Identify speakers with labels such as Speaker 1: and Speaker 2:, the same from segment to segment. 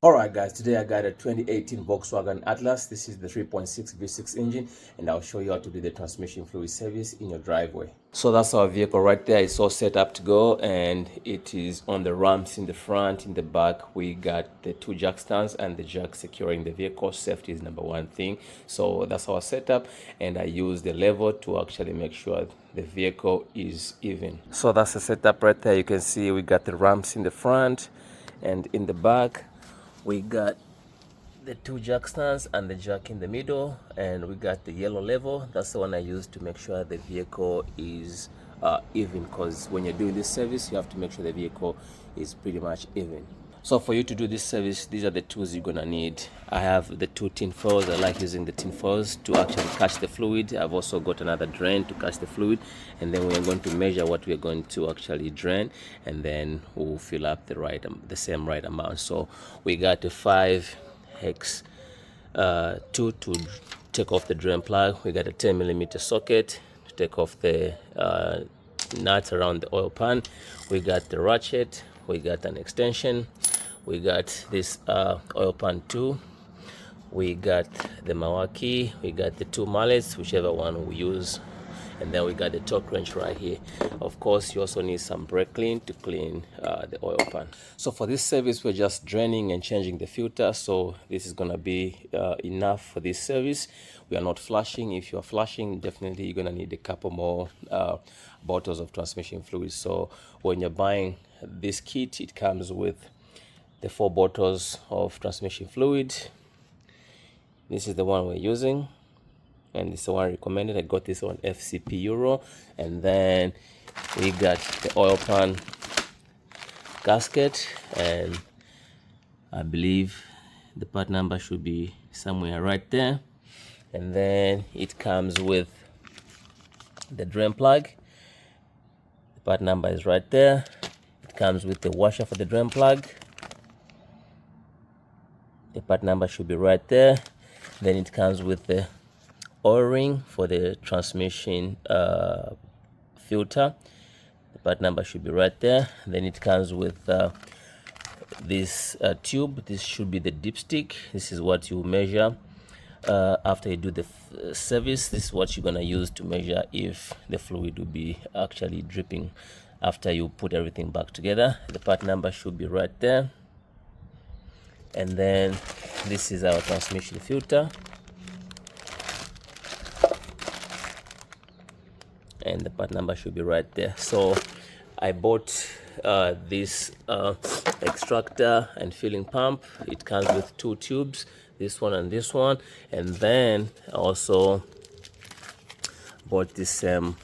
Speaker 1: Alright guys, today I got a 2018 Volkswagen Atlas. This is the 3.6 V6 engine, and I'll show you how to do the transmission fluid service in your driveway. So that's our vehicle right there. It's all set up to go, and it is on the ramps in the front. In the back we got the two jack stands and the jack securing the vehicle. Safety is number one thing. So that's our setup, and I use the lever to actually make sure the vehicle is even. So that's the setup right there. You can see we got the ramps in the front, and in the back we got the two jack stands and the jack in the middle, and we got the yellow level. That's the one I use to make sure the vehicle is even, because when you're doing this service you have to make sure the vehicle is pretty much even. So for you to do this service, these are the tools you're gonna need. I have the two tin foils. I like using the tin foils to actually catch the fluid. I've also got another drain to catch the fluid, and then we're going to measure what we're going to actually drain, and then we'll fill up the same right amount. So we got a 5x 2 to take off the drain plug. We got a 10mm socket to take off the nuts around the oil pan. We got the ratchet. We got an extension. We got this oil pan too. We got the Mawaki. We got the two mallets, whichever one we use, and then we got the torque wrench right here. Of course, you also need some brake clean to clean the oil pan. So for this service, we're just draining and changing the filter. So this is gonna be enough for this service. We are not flushing. If you are flushing, definitely you're gonna need a couple more bottles of transmission fluid. So when you're buying this kit, it comes with the 4 bottles of transmission fluid. This is the one we're using, and this is the one recommended. I got this on FCP Euro. And then we got the oil pan gasket, and I believe the part number should be somewhere right there. And then it comes with the drain plug. The part number is right there. It comes with the washer for the drain plug. The part number should be right there. Then it comes with the O-ring for the transmission filter. The part number should be right there. Then it comes with this tube. This should be the dipstick. This is what you measure after you do the service. This is what you're gonna use to measure if the fluid will be actually dripping after you put everything back together. The part number should be right there. And then this is our transmission filter, and the part number should be right there. So I bought this extractor and filling pump. It comes with 2 tubes, this one and this one. And then I also bought this same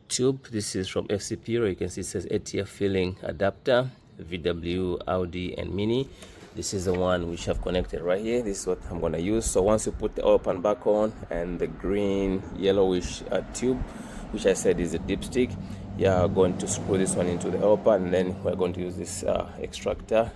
Speaker 1: tube. This is from FCP Euro. You can see it says ATF filling adapter, VW, Audi and Mini. This is the one which I've connected right here. This is what I'm going to use. So once you put the oil pan back on, and the green yellowish tube, which I said is a dipstick, you're going to screw this one into the oil pan, and then we're going to use this extractor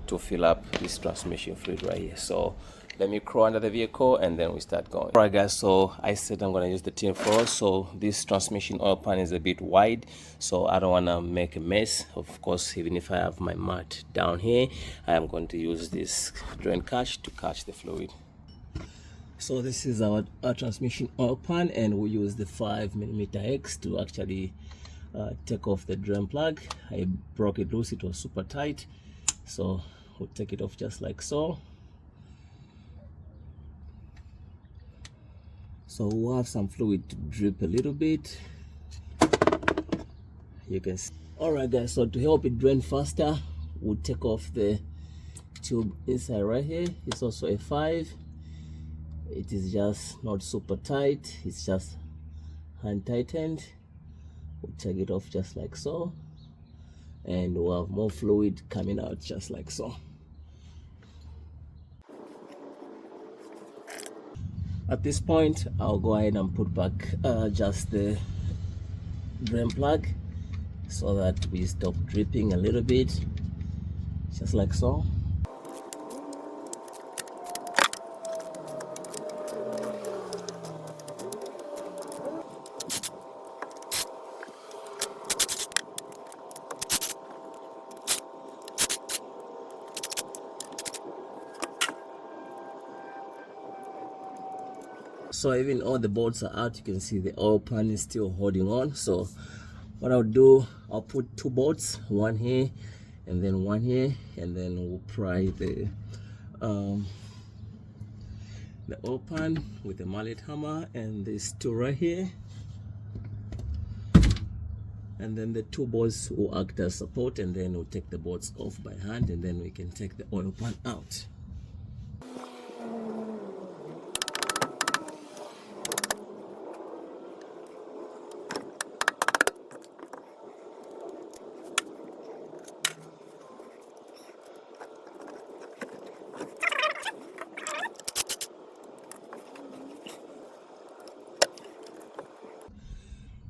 Speaker 1: to fill up this transmission fluid right here. So let me crawl under the vehicle and then we start going. Alright guys, so I said I'm gonna use the tin foil. So this transmission oil pan is a bit wide, so I don't wanna make a mess. Of course, even if I have my mat down here, I am going to use this drain catch to catch the fluid. So this is our transmission oil pan, and we use the 5mm X to actually take off the drain plug. I broke it loose, it was super tight, so we'll take it off just like so. So we'll have some fluid to drip a little bit. You can see. Alright guys, so to help it drain faster, we'll take off the tube inside right here. It's also a 5. It is just not super tight, it's just hand tightened. We'll take it off just like so, and we'll have more fluid coming out just like so. At this point, I'll go ahead and put back just the drain plug so that we stop dripping a little bit, just like so. So even all the bolts are out, you can see the oil pan is still holding on. So what I'll do, I'll put 2 bolts, one here and then one here, and then we'll pry the oil pan with a mallet hammer, and these 2 right here, and then the 2 bolts will act as support, and then we'll take the bolts off by hand, and then we can take the oil pan out.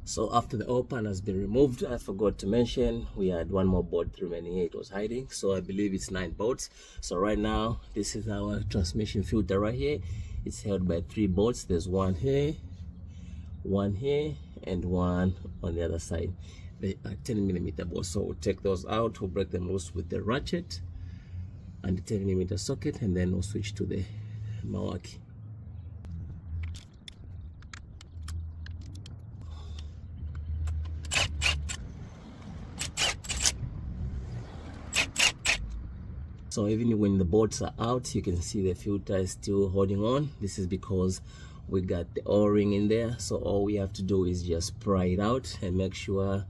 Speaker 1: So after the oil pan has been removed, I forgot to mention we had 1 more bolt remaining here. It was hiding, so I believe it's 9 bolts. So right now, this is our transmission filter right here. It's held by 3 bolts. There's 1 here, 1 here, and 1 on the other side. They are 10mm bolts, so we'll take those out. We'll break them loose with the ratchet and the 10mm socket, and then we'll switch to the Milwaukee. So even when the bolts are out, you can see the filter is still holding on. This is because we got the O-ring in there. So all we have to do is just pry it out and make sure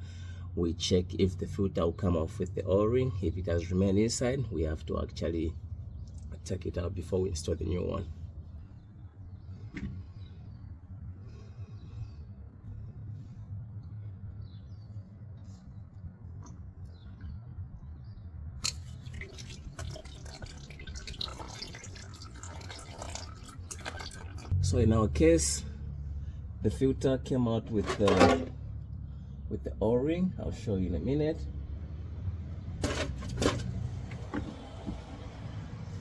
Speaker 1: we check if the filter will come off with the O-ring. If it has remained inside, we have to actually take it out before we install the new one. So in our case, the filter came out with the O-ring. I'll show you in a minute.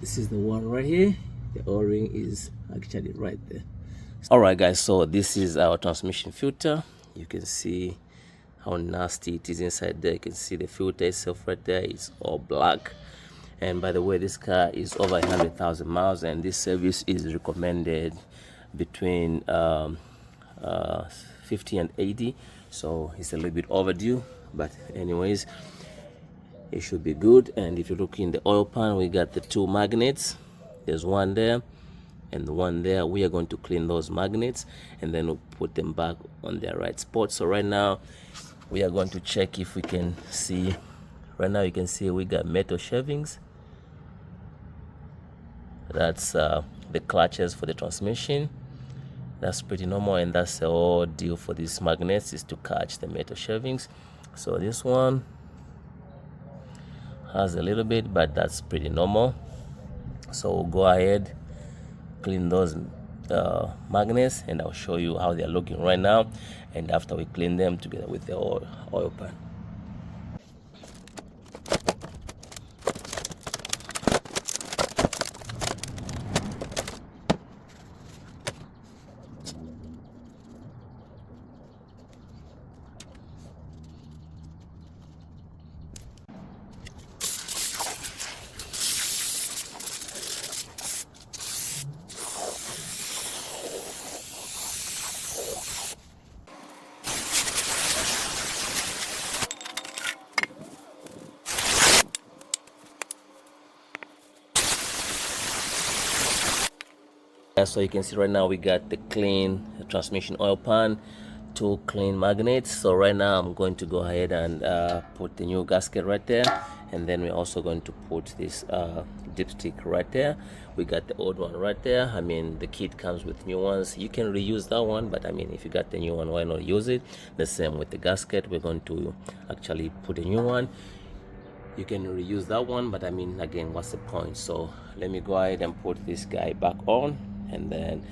Speaker 1: This is the one right here. The O-ring is actually right there. Alright guys, so this is our transmission filter. You can see how nasty it is inside there. You can see the filter itself right there. It's all black. And by the way, this car is over 100,000 miles, and this service is recommended between 50 and 80, so it's a little bit overdue, but anyways, it should be good. And if you look in the oil pan, we got the 2 magnets. There's one there and the one there. We are going to clean those magnets, and then we'll put them back on their right spot. So right now we are going to check if we can see. Right now you can see we got metal shavings. That's the clutches for the transmission. That's pretty normal, and that's the whole deal for these magnets, is to catch the metal shavings. So this one has a little bit, but that's pretty normal. So we'll go ahead, clean those magnets, and I'll show you how they're looking right now, and after we clean them together with the oil pan. So you can see right now we got the clean transmission oil pan, 2 clean magnets. So right now I'm going to go ahead and put the new gasket right there, and then we're also going to put this dipstick right there. We got the old one right there. I mean, the kit comes with new ones. You can reuse that one, but I mean, if you got the new one, why not use it? The same with the gasket. We're going to actually put a new one. You can reuse that one, but I mean, again, what's the point? So let me go ahead and put this guy back on, and then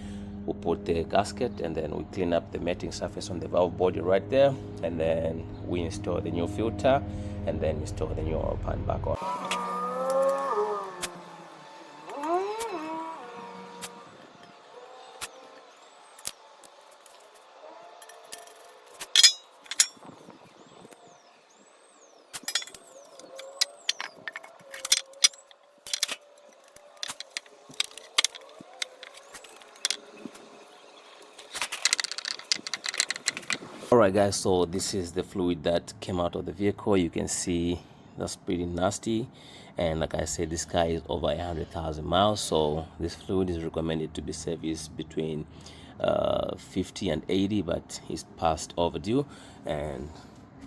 Speaker 1: we'll put the gasket, and then we clean up the matting surface on the valve body right there, and then we install the new filter, and then install the new oil pan back on. Alright guys, so this is the fluid that came out of the vehicle. You can see that's pretty nasty, and like I said, this car is over 100,000 miles, so this fluid is recommended to be serviced between 50 and 80, but it's past overdue, and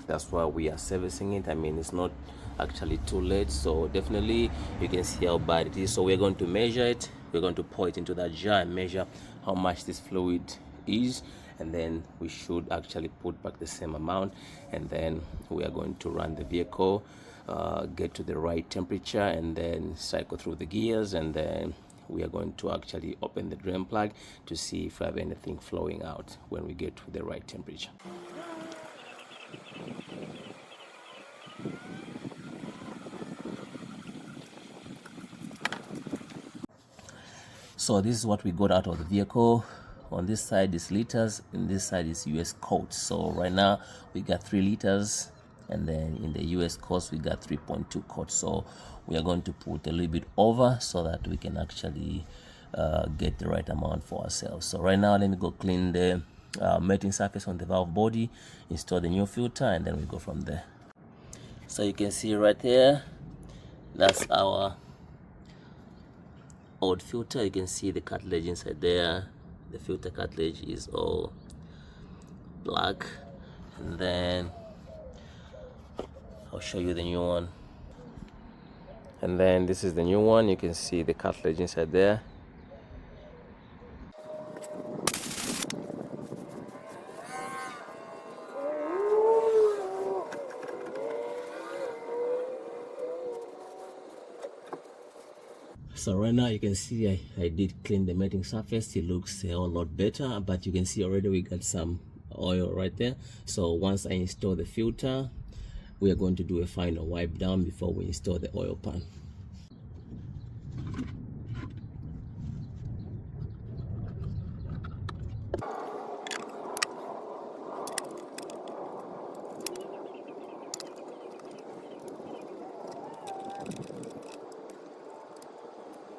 Speaker 1: that's why we are servicing it. I mean, it's not actually too late, so definitely you can see how bad it is. So we're going to measure it. We're going to pour it into that jar and measure how much this fluid is, and then we should actually put back the same amount, and then we are going to run the vehicle, get to the right temperature, and then cycle through the gears, and then we are going to actually open the drain plug to see if we have anything flowing out when we get to the right temperature. So this is what we got out of the vehicle. On this side is liters, and this side is US quarts. So right now we got 3 liters, and then in the US quarts we got 3.2 quarts. So we are going to put a little bit over so that we can actually get the right amount for ourselves. So right now let me go clean the melting surface on the valve body, install the new filter, and then we go from there. So you can see right there, that's our old filter. You can see the cartilage inside there. The filter cartilage is all black, and then I'll show you the new one. And then this is the new one. You can see the cartilage inside there. So right now you can see I did clean the melting surface. It looks a whole lot better, but you can see already we got some oil right there. So once I install the filter, we are going to do a final wipe down before we install the oil pan.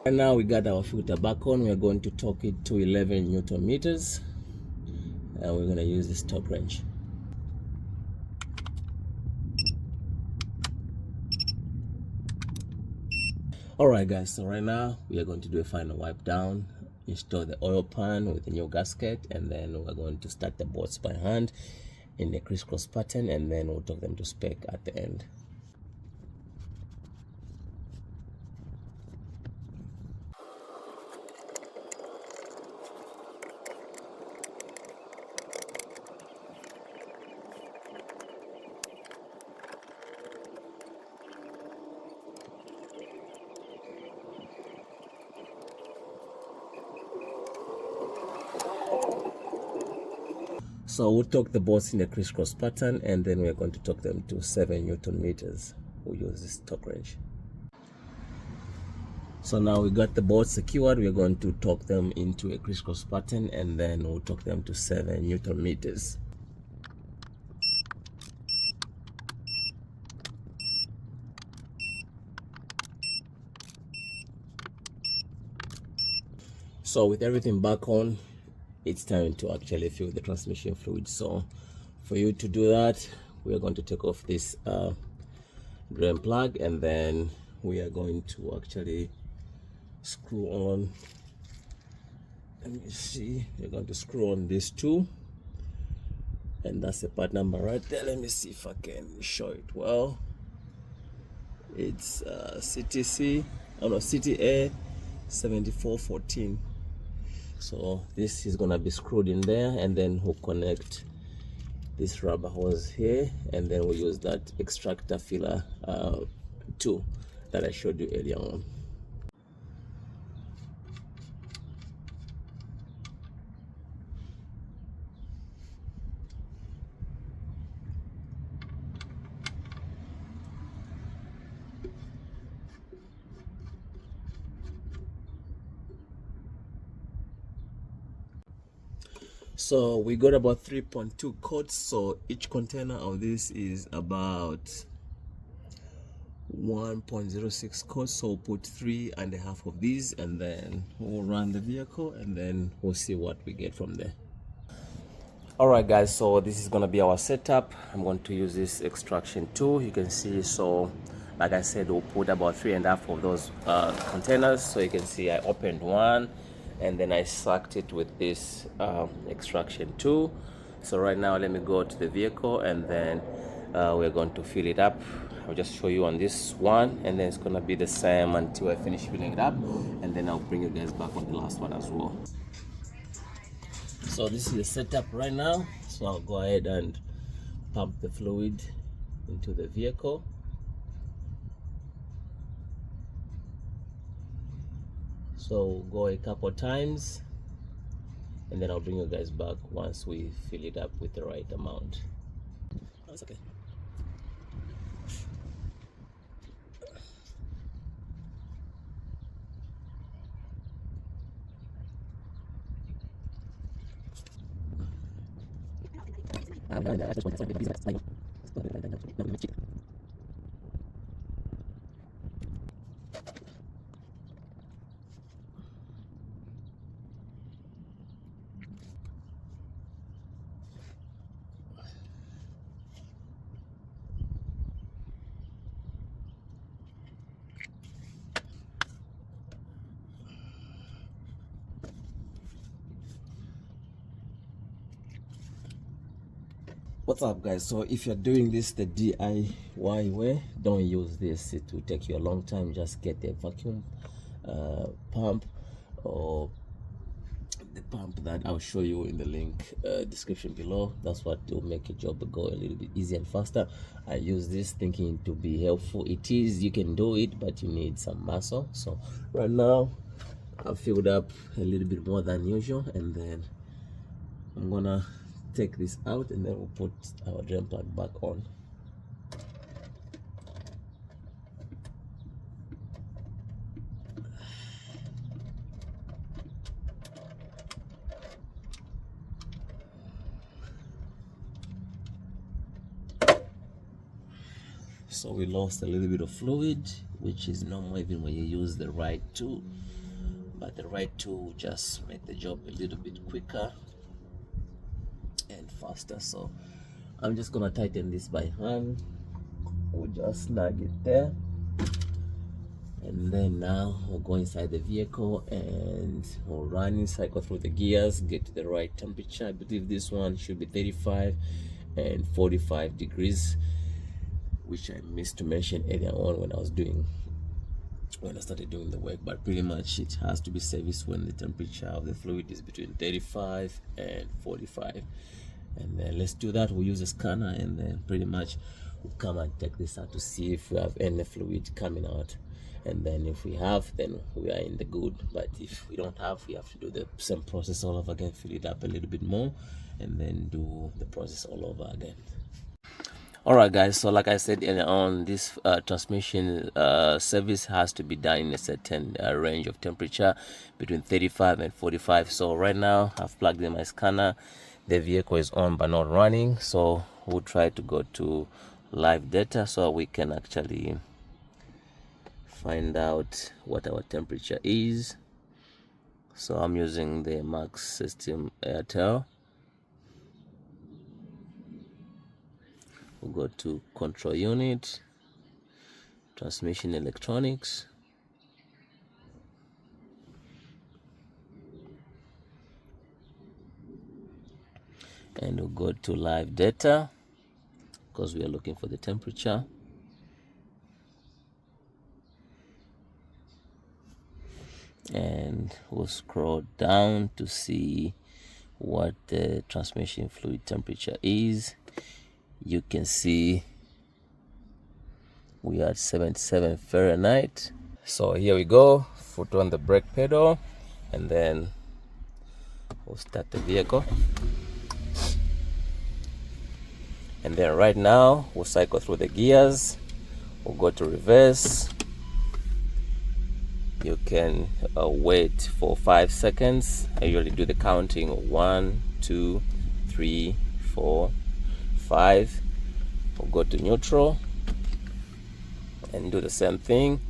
Speaker 1: And now we got our filter back on. We're going to torque it to 11 Newton meters, and we're going to use this torque wrench. Alright guys, so right now we are going to do a final wipe down, install the oil pan with a new gasket, and then we're going to start the bolts by hand in the crisscross pattern, and then we'll torque them to spec at the end. So we'll torque the bolts in the crisscross pattern, and then we're going to torque them to 7 Newton meters. We'll use this torque wrench. So now we got the bolts secured. We're going to torque them into a crisscross pattern, and then we'll torque them to 7 Newton meters. So with everything back on, it's time to actually fill the transmission fluid. So for you to do that, we are going to take off this drain plug, and then we are going to actually screw on. Let me see, we're going to screw on these two, and that's the part number right there. Let me see if I can show it well. It's CTA 7414. So this is gonna be screwed in there, and then we'll connect this rubber hose here, and then we'll use that extractor filler tool that I showed you earlier on. So we got about 3.2 quarts. So each container of this is about 1.06 quarts. So we'll put 3.5 of these, and then we'll run the vehicle, and then we'll see what we get from there. Alright guys, so this is gonna be our setup. I'm going to use this extraction tool. You can see, so like I said, we'll put about 3.5 of those containers. So you can see I opened one and then I sucked it with this extraction tool. So right now let me go to the vehicle and then we're going to fill it up. I'll just show you on this one and then it's gonna be the same until I finish filling it up, and then I'll bring you guys back on the last one as well. So this is the setup right now. So I'll go ahead and pump the fluid into the vehicle. So go a couple times and then I'll bring you guys back once we fill it up with the right amount. Oh, it's okay. What's up guys? So if you're doing this the DIY way, don't use this. It will take you a long time. Just get a vacuum pump or the pump that I'll show you in the link description below. That's what will make your job go a little bit easier and faster. I use this thinking to be helpful. It is, you can do it, but you need some muscle. So right now I've filled up a little bit more than usual, and then I'm gonna take this out and then we'll put our drain plug back on. So we lost a little bit of fluid, which is normal even when you use the right tool, but the right tool will just make the job a little bit quicker and faster. So I'm just gonna tighten this by hand. We'll just snag it there, and then now we'll go inside the vehicle and we'll run, cycle through the gears, get to the right temperature. I believe this one should be 35 and 45 degrees, which I missed to mention earlier on when I started doing the work, but pretty much it has to be serviced when the temperature of the fluid is between 35 and 45. And then let's do that. We'll use a scanner and then pretty much we'll come and take this out to see if we have any fluid coming out, and then if we have, then we are in the good. But if we don't have, we have to do the same process all over again, fill it up a little bit more and then do the process all over again. Alright guys, so like I said earlier on, this transmission service has to be done in a certain range of temperature between 35 and 45. So right now I've plugged in my scanner. The vehicle is on but not running, so we'll try to go to live data so we can actually find out what our temperature is. So I'm using the Max System Airtel. We'll go to control unit, transmission electronics, and we'll go to live data because we are looking for the temperature. And we'll scroll down to see what the transmission fluid temperature is. You can see we are at 77 Fahrenheit. So here we go, foot on the brake pedal, and then we'll start the vehicle. And then right now we'll cycle through the gears. We'll go to reverse. You can wait for 5 seconds. I usually do the counting 1, 2, 3, 4, 5. We'll go to neutral and do the same thing.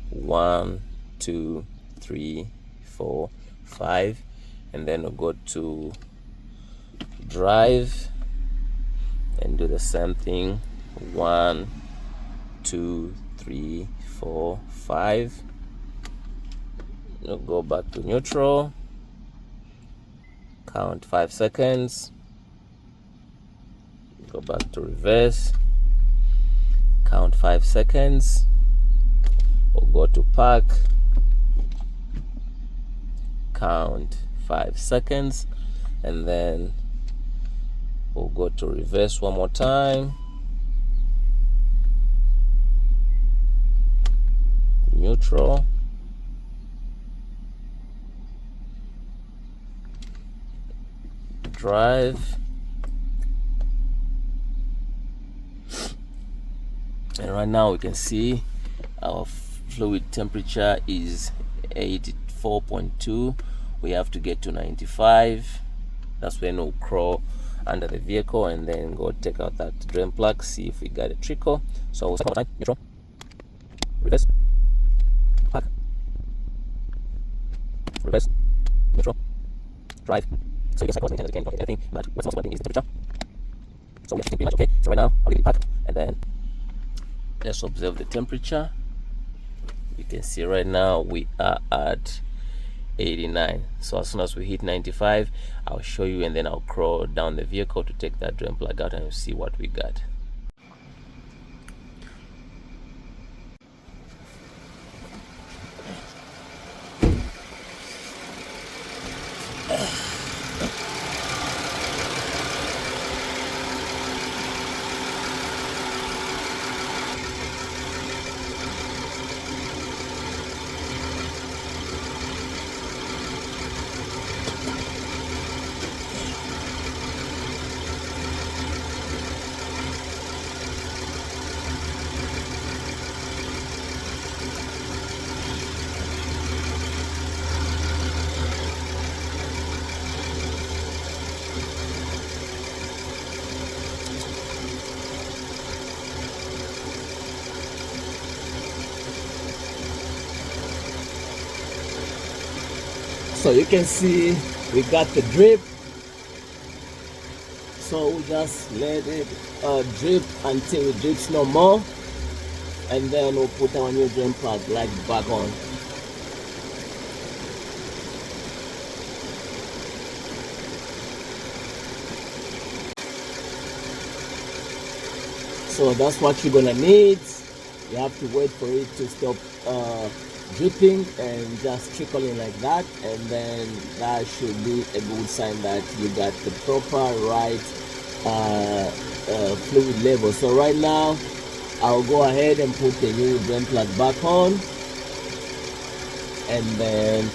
Speaker 1: 1, 2, 3, 4, 5, and then we'll go to drive, and do the same thing. 1, 2, 3, 4, 5. Now go back to neutral, count 5 seconds, go back to reverse, count 5 seconds, or go to park, count 5 seconds, and then we'll go to reverse one more time, neutral, drive, and right now we can see our fluid temperature is 84.2. we have to get to 95. That's when we'll crawl under the vehicle and then go take out that drain plug, see if we got a trickle. So we'll second time, neutral, reverse, park, reverse, neutral, drive. So you can cycle as many times as you can, anything, but what's most important is the temperature. So we have to pretty much okay. So right now I'll leave it park, and then let's observe the temperature. You can see right now we are at 89. So as soon as we hit 95, I'll show you, and then I'll crawl down the vehicle to take that drain plug out and you'll see what we got. So you can see we got the drip. So we just let it drip until it drips no more, and then we'll put our new drain plug right back on. So that's what you're gonna need. You have to wait for it to stop dripping and just trickling like that, and then that should be a good sign that you got the proper right fluid level. So right now I'll go ahead and put the new drain plug back on, and then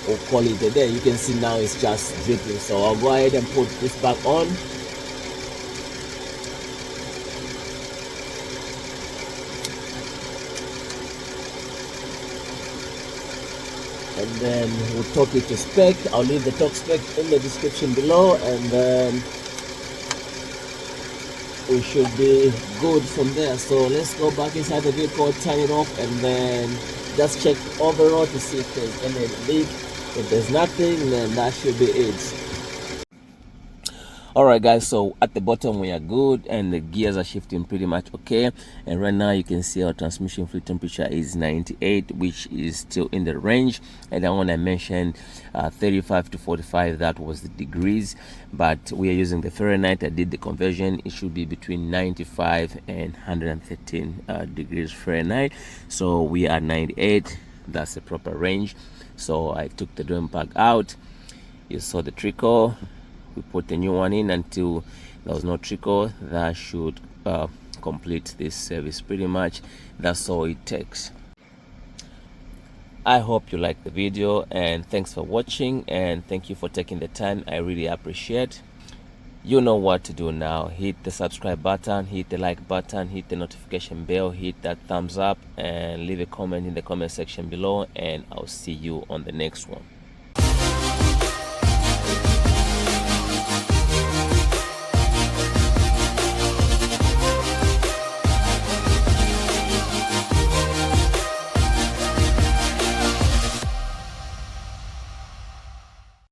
Speaker 1: we'll call it a day. You can see now it's just dripping, so I'll go ahead and put this back on. And then we'll talk it to spec. I'll leave the talk spec in the description below, and then we should be good from there. So let's go back inside the vehicle, turn it off, and then just check overall to see if there's any leak. If there's nothing, then that should be it. Alright guys, so at the bottom we are good and the gears are shifting pretty much okay, and right now you can see our transmission fluid temperature is 98, which is still in the range. And then when I mentioned 35 to 45, that was the degrees, but we are using the Fahrenheit. I did the conversion. It should be between 95 and 113 degrees Fahrenheit. So we are 98. That's the proper range. So I took the drain plug out. You saw the trickle. We put the new one in until there was no trickle. That should complete this service pretty much. That's all it takes. I hope you liked the video, and thanks for watching, and thank you for taking the time. I really appreciate. You know what to do now. Hit the subscribe button, hit the like button, hit the notification bell, hit that thumbs up, and leave a comment in the comment section below, and I'll see you on the next one.